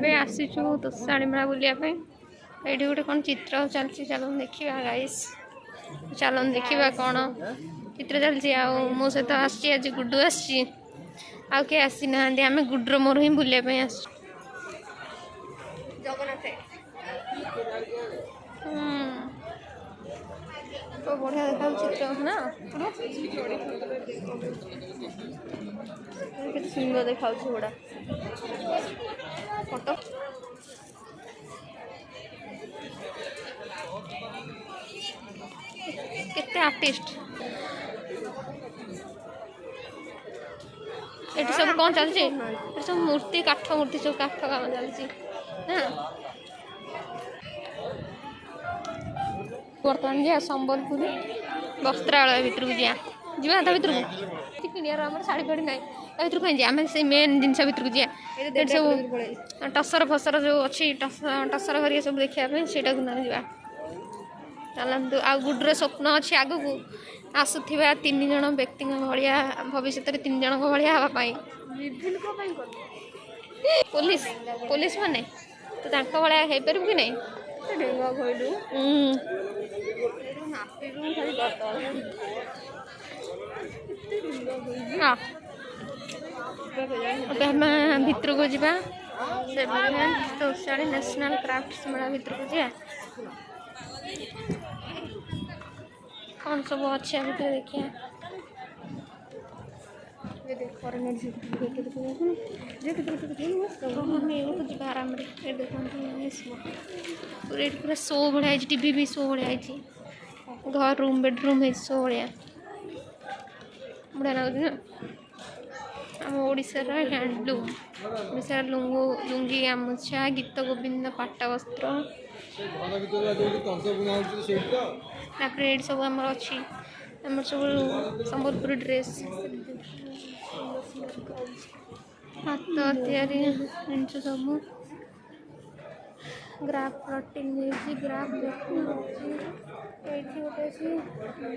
ଏବେ ଆସିଛୁ ତୋଷାଳୀ ମେଳା ବୁଲିବା ପାଇଁ। ଏଇଠି ଗୋଟେ କ'ଣ ଚିତ୍ର ଚାଲିଛି, ଚାଲନ୍ତୁ ଦେଖିବା ଗାଇସ୍। ଚାଲନ୍ତୁ ଦେଖିବା କ'ଣ ଚିତ୍ର ଚାଲିଛି। ଆଉ ମୋ ସହିତ ଆସିଛି ଆଜି ଗୁଡୁ ଆସିଛି, ଆଉ କିଏ ଆସିନାହାନ୍ତି। ଆମେ ଗୁଡୁର ମୋର ହିଁ ବୁଲିବା ପାଇଁ ଆସିଛୁ। ଜଗନ୍ନାଥ ତ ବଢ଼ିଆ ଦେଖାଯାଉଛି ଚିତ୍ର ନା, କେତେ ସୁନ୍ଦର ଦେଖାଯାଉଛି ଗୁଡ଼ା ଫଟୋ। କେତେ ଆର୍ଟିଷ୍ଟ ଏଠି ସବୁ କ'ଣ ଚାଲିଛି? ଏଠି ସବୁ ମୂର୍ତ୍ତି, କାଠ ମୂର୍ତ୍ତି, ସବୁ କାଠ କାମ ଚାଲିଛି ନା। ବର୍ତ୍ତମାନ ଯିବା ସମ୍ବଲପୁର ବସ୍ତ୍ରାଳୟ ଭିତରକୁ ଯିବା ତା ଭିତରକୁ କିଣିବାର ଆମର ଶାଢ଼ୀ ଫାଢ଼ୀ ନାହିଁ, ତା ଭିତରକୁ କାହିଁ ଯିବା? ଆମେ ସେଇ ମେନ୍ ଜିନିଷ ଭିତରକୁ ଯିବା। ଏଠି ସବୁ ଟସର ଫସର ଯେଉଁ ଅଛି, ଟସର ଘରିକା ସବୁ ଦେଖିବା ପାଇଁ, ସେଇଟାକୁ ଆମେ ଯିବା। ଚାଲନ୍ତୁ। ଆଉ ଗୁଡୁର ସ୍ୱପ୍ନ ଅଛି ଆଗକୁ ଆସୁଥିବା 3 ଜଣ ବ୍ୟକ୍ତିଙ୍କ ଭଳିଆ, ଭବିଷ୍ୟତରେ 3 ଜଣଙ୍କ ଭଳିଆ ହେବା ପାଇଁ। ପୋଲିସ ମାନେ ତ ତାଙ୍କ ଭଳିଆ ହେଇପାରିବୁ କି ନାହିଁ? ଆମେ ଭିତରକୁ ଯିବା, ତୋଷାଳୀ ନ୍ୟାସନାଲ କ୍ରାଫ୍ଟ ମେଳା ଭିତରକୁ ଯିବା। କ'ଣ ସବୁ ଅଛି ଆ ଭିତରେ ଦେଖିବା। ଯିବା ଆରାମରେ। ଦେଖନ୍ତୁ ଏଠି ପୁରା ଶୋ ଭଳିଆ ହେଇଛି, ଟିଭି ବି ଶୋ ଭଳିଆ ହେଇଛି, ଘର ରୁମ୍ ବେଡ଼ରୁମ୍ ହେଇଛି ଶୋ ଭଳିଆ, ବଢ଼ିଆ ଲାଗୁଛି ନା। ଆମ ଓଡ଼ିଶାର ହ୍ୟାଣ୍ଡଲୁମ୍, ଓଡ଼ିଶାର ଲୁଙ୍ଗି, ଗାମୁଛା, ଗୀତ ଗୋବିନ୍ଦ, ପାଟ ବସ୍ତ୍ର, ତାପରେ ଏଇଠି ସବୁ ଆମର ଅଛି, ଆମର ସବୁ ସମ୍ବଲପୁରୀ ଡ୍ରେସ୍, ହାତ ତିଆରି ଜିନିଷ ସବୁ, ଗ୍ରାଫ୍ ପ୍ଲଟିଂ ହେଇଛି, ଗ୍ରାଫ୍ ପ୍ଲଟିଂ ହେଇଛି। ଏଇଠି ଗୋଟେ ଅଛି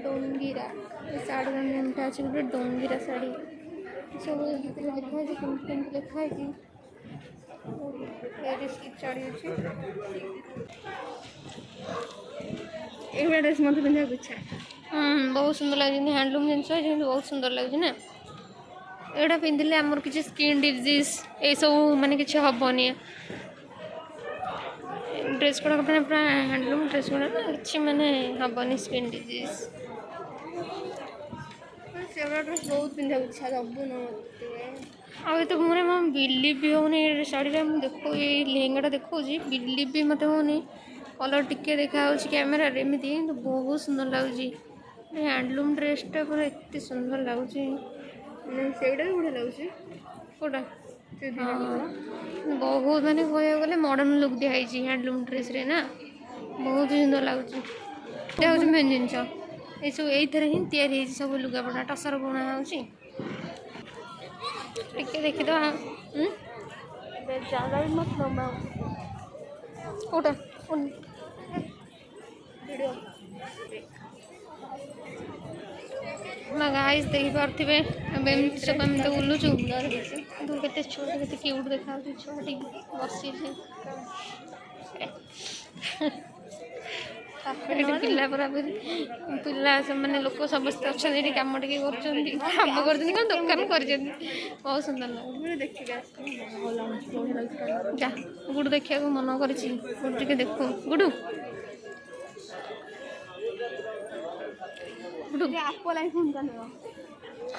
ଡଙ୍ଗିରା, ଏ ଶାଢ଼ୀର ନେମ୍ଟା ଅଛି ଗୋଟେ ଡଙ୍ଗିରା ଶାଢ଼ୀ। ସବୁ ଭିତରେ ଲେଖା ହେଇଛି, କେମିତି ଲେଖା ହେଇଛି। ଏଇଠି ଶାଢ଼ୀ ଅଛି। ଏଇଭଳିଆ ଡ୍ରେସ୍ ମୋତେ ପିନ୍ଧିବାକୁ ଇଚ୍ଛା। ବହୁତ ସୁନ୍ଦର ଲାଗୁଛି, ହ୍ୟାଣ୍ଡଲୁମ୍ ଜିନିଷ ଯେମିତି ବହୁତ ସୁନ୍ଦର ଲାଗୁଛି ନା। ଏଇଟା ପିନ୍ଧିଲେ ଆମର କିଛି ସ୍କିନ୍ ଡିଜିଜ୍ ଏଇସବୁ ମାନେ କିଛି ହେବନି। ଡ୍ରେସ୍ ଗୁଡ଼ାକ ପୁରା ହ୍ୟାଣ୍ଡଲୁମ୍ ଡ୍ରେସ୍ ଗୁଡ଼ାକ କିଛି ମାନେ ହେବନି ସ୍କିନ୍ ଡିଜିଜ୍। ସେଗୁଡ଼ା ଡ୍ରେସ୍ ବହୁତ ପିନ୍ଧିବାକୁ ଇଚ୍ଛା, ସବୁନ ମୋତେ। ଆଉ ଏତେ ମାନେ ମୋ ବିଲିଭ୍ ବି ହେଉନି ଏ ଶାଢ଼ୀଟା। ମୁଁ ଏଇ ଲେହେଙ୍ଗାଟା ଦେଖାଉଛି, ବିଲିଭ୍ ବି ମୋତେ ହେଉନି। କଲର୍ ଟିକେ ଦେଖାହେଉଛି କ୍ୟାମେରାରେ ଏମିତି, କିନ୍ତୁ ବହୁତ ସୁନ୍ଦର ଲାଗୁଛି। ହ୍ୟାଣ୍ଡଲୁମ୍ ଡ୍ରେସ୍ଟା ପୁରା ଏତେ ସୁନ୍ଦର ଲାଗୁଛି। ସେଇଟା ବି ବଢ଼ିଆ ଲାଗୁଛି। କେଉଁଟା? ବହୁତ ମାନେ କହିବାକୁ ଗଲେ ମଡ଼ର୍ଣ୍ଣ ଲୁକ୍ ଦିଆହେଇଛି ହ୍ୟାଣ୍ଡଲୁମ୍ ଡ୍ରେସ୍ରେ ନା, ବହୁତ ସୁନ୍ଦର ଲାଗୁଛି। ଏଇଟା ହେଉଛି ମେନ୍ ଜିନିଷ, ଏଇସବୁ ଏଇଥିରେ ହିଁ ତିଆରି ହେଇଛି ସବୁ ଲୁଗାପଟା, ଟସର ବୁଣା ହେଉଛି। ଟିକେ ଦେଖିଦେବା। କେଉଁଟା ନା ଗାଇସ୍ ଦେଖିପାରୁଥିବେ, ଆମେ ଏମିତି ସବୁ ଆମେ ତ ବୁଲୁଛୁ, କିନ୍ତୁ କେତେ ଛୁଆଟା କେତେ କ୍ୟୁଟ୍ ଦେଖାଯାଉଛି। ଛୁଆଟି ବସିଛି, ଏଠି ପିଲା ସେମାନେ ଲୋକ ସମସ୍ତେ ଅଛନ୍ତି, ଏଠି କାମ ଟିକେ କରୁଛନ୍ତି, କାମ କରୁଛନ୍ତି କ'ଣ ଦୋକାନ କରିଛନ୍ତି। ବହୁତ ସୁନ୍ଦର ଲାଗୁଛି ଦେଖିକି ଯା। ଗୁଡୁ ଦେଖିବାକୁ ମନ କରିଛି, ଗୁଡୁ ଟିକେ ଦେଖୁ। ଗୁଡୁ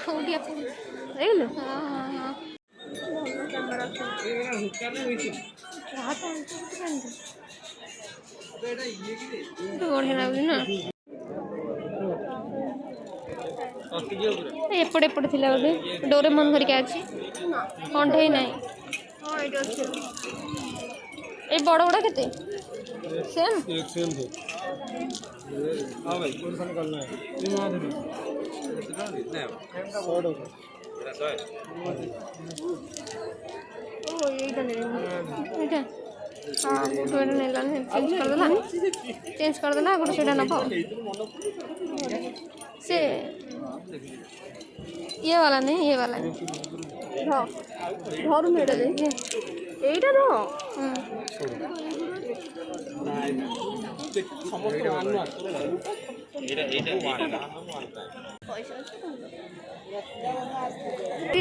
କୋଉଠି ଦେଖିଲୁ? ବଢ଼ିଆ ଲାଗୁଛି ନା। ଏପଟେ ଥିଲା ଗୋଟେ ଡୋରେମନ୍ ଘରିକା ଅଛି, କଣ୍ଢେଇ ନାହିଁ। ଏଇ ବଡ଼ ବଡ଼ କେତେ? ସେମ୍ ଏଇଟା ଗୋଟେ ନେଲାନି, ଚେଞ୍ଜ କରିଦେଲା ଗୋଟେ ସେଇଟା ନେବ। से ये वाला नहीं, ये वाला नहीं। घर में এইটা তো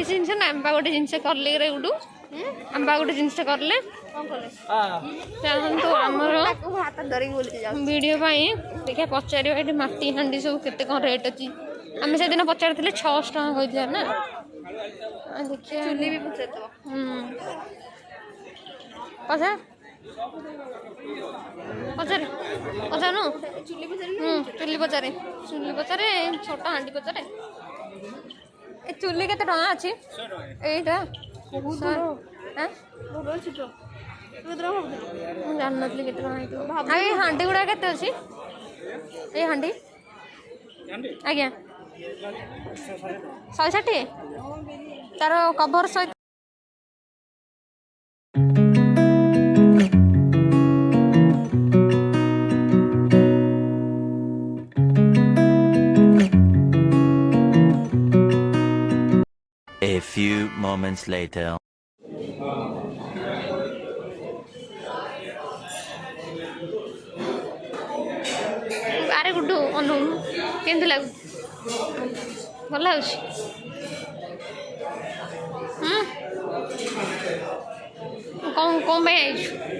ଜିନିଷ ନା ଆମ୍ବା ଗୋଟେ ଜିନିଷ କଲେ ଏଇଠୁ ଆମ୍ବା ଗୋଟେ ଜିନିଷ କଲେ ଚାହନ୍ତୁ ଆମର ହାତ ଧରିକି ବୁଲିକି ଯାଉ ଭିଡ଼ିଓ ପାଇଁ ଦେଖିବା ପଚାରିବା ଏଠି ମାଟି ହାଣ୍ଡି ସବୁ କେତେ କ'ଣ ରେଟ୍ ଅଛି। ଆମେ ସେଦିନ ପଚାରିଥିଲେ 600 ଟଙ୍କା କହିଥିଲା ନା ଦେଖିବା ଚୁଲି ବି ପଚାରିଦେବ ପଚାର ପଚାରେ ପଚାରୁନୁ ଚୁଲି ପଚାରିଲେ ଚୁଲି ପଚାରେ ଛୋଟ ହାଣ୍ଡି ପଚାରେ ଏ ଚୁଲି କେତେ ଟଙ୍କା ଅଛି ଏଇଟା ମୁଁ ଜାଣିନଥିଲି କେତେ ଟଙ୍କା ହେଇଥିବ। ଆଉ ଏଇ ହାଣ୍ଡି ଗୁଡ଼ା କେତେ ଅଛି ଏଇ ହାଣ୍ଡି ଆଜ୍ଞା 160 ତାର କଭର ସହିତ A few moments later. ଆରେ ଗୁଡୁ ଅନଉନୁ କେମିତି ଲାଗୁଛି ଭଲ ଲାଗୁଛି କ'ଣ ପାଇଁ ଆଇଛୁ